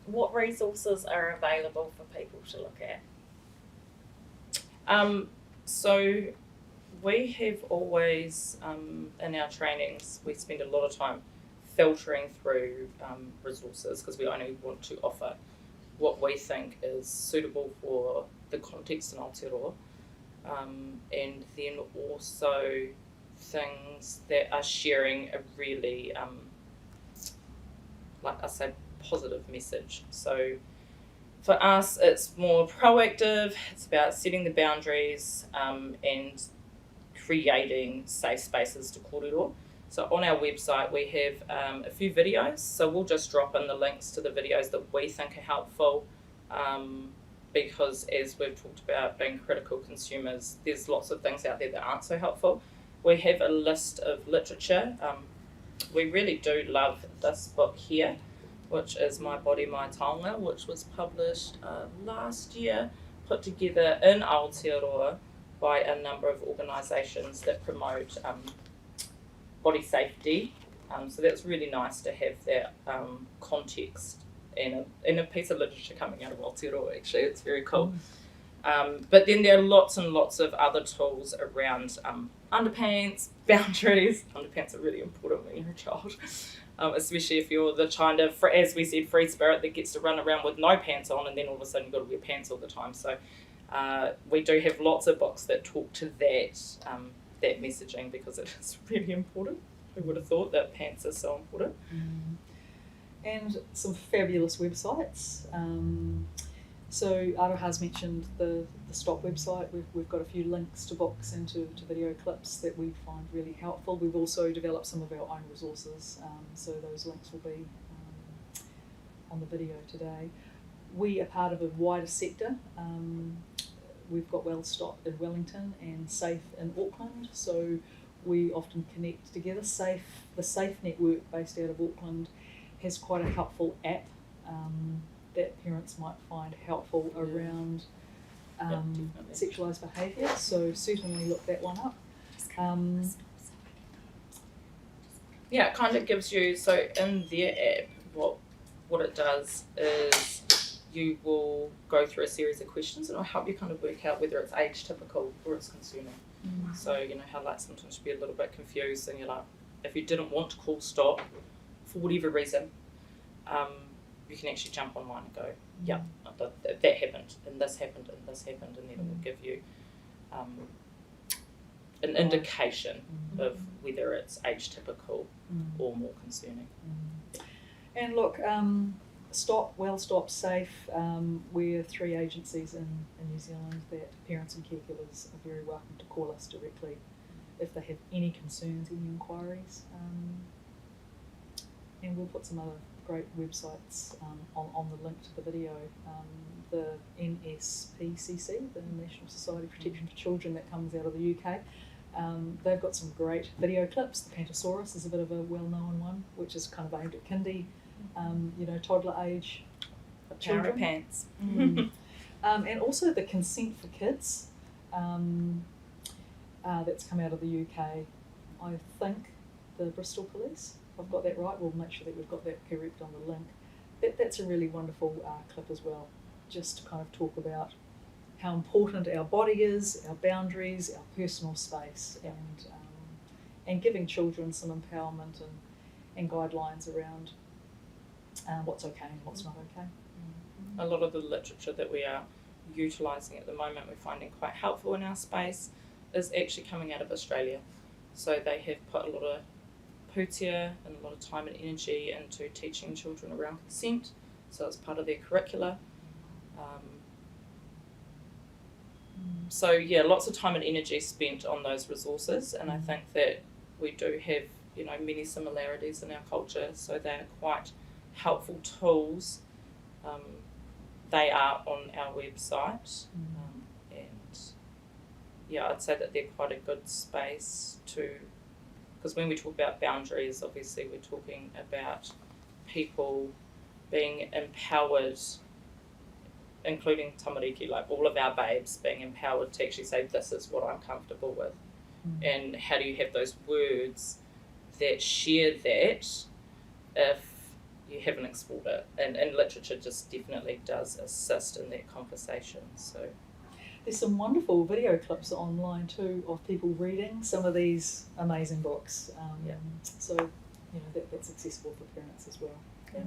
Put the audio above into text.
what resources are available for people to look at? So we have always, in our trainings, we spend a lot of time filtering through resources because we only want to offer what we think is suitable for the context in Aotearoa, and then also things that are sharing a really, like I say, positive message. So for us, it's more proactive. It's about setting the boundaries and creating safe spaces to kōrero. So on our website, we have a few videos. So we'll just drop in the links to the videos that we think are helpful. Because as we've talked about being critical consumers, there's lots of things out there that aren't so helpful. We have a list of literature. We really do love this book here, which is My Body, My Taonga, which was published last year, put together in Aotearoa by a number of organisations that promote body safety. So that's really nice to have that context in a piece of literature coming out of Aotearoa, actually. It's very cool. But then there are lots and lots of other tools around underpants, boundaries. Underpants are really important when you're a child, especially if you're the kind of, as we said, free spirit that gets to run around with no pants on and then all of a sudden you've got to wear pants all the time. So we do have lots of books that talk to that messaging because it is really important. Who would have thought that pants are so important? And some fabulous websites. So Ara has mentioned the Stop website. We've got a few links to books and to video clips that we find really helpful. We've also developed some of our own resources, so those links will be on the video today. We are part of a wider sector. We've got Well Stop in Wellington and Safe in Auckland, so we often connect together. The Safe network based out of Auckland has quite a helpful app that parents might find helpful around sexualised behaviour, so certainly look that one up. Yeah, it kind of gives you, so in their app, what it does is you will go through a series of questions and it'll help you kind of work out whether it's age typical or it's concerning. So, you know, how like sometimes you'd be a little bit confused and you're like, if you didn't want to call stop for whatever reason, you can actually jump online and go, yeah, that happened, and this happened, and this happened, and then it will give you an indication of whether it's age typical or more concerning. And look, Stop, Well Stop, Safe, we're 3 agencies in New Zealand that parents and caregivers are very welcome to call us directly if they have any concerns, any inquiries. And we'll put some other great websites on the link to the video. The NSPCC, the National Society for Protection for Children, that comes out of the UK. They've got some great video clips. The Pantosaurus is a bit of a well-known one, which is kind of aimed at kindy, toddler age children. Pants. And also the Consent for Kids, that's come out of the UK. I think the Bristol Police. If I've got that right, we'll make sure that we've got that correct on the link. That's a really wonderful clip as well, just to kind of talk about how important our body is, our boundaries, our personal space, and giving children some empowerment and guidelines around what's okay and what's not okay. A lot of the literature that we are utilising at the moment, we're finding quite helpful in our space, is actually coming out of Australia. So they have put a lot of pūtea and a lot of time and energy into teaching children around consent, so it's part of their curricula. So yeah, lots of time and energy spent on those resources, and I think that we do have, many similarities in our culture, so they're quite helpful tools. They are on our website, and yeah, I'd say that they're quite a good space to, because when we talk about boundaries, obviously we're talking about people being empowered, including tamariki, like all of our babes being empowered to actually say, this is what I'm comfortable with. And how do you have those words that share that if, you haven't explored it. And literature just definitely does assist in that conversation. So There's some wonderful video clips online too of people reading some of these amazing books. Yeah. So, that's accessible for parents as well. Yeah.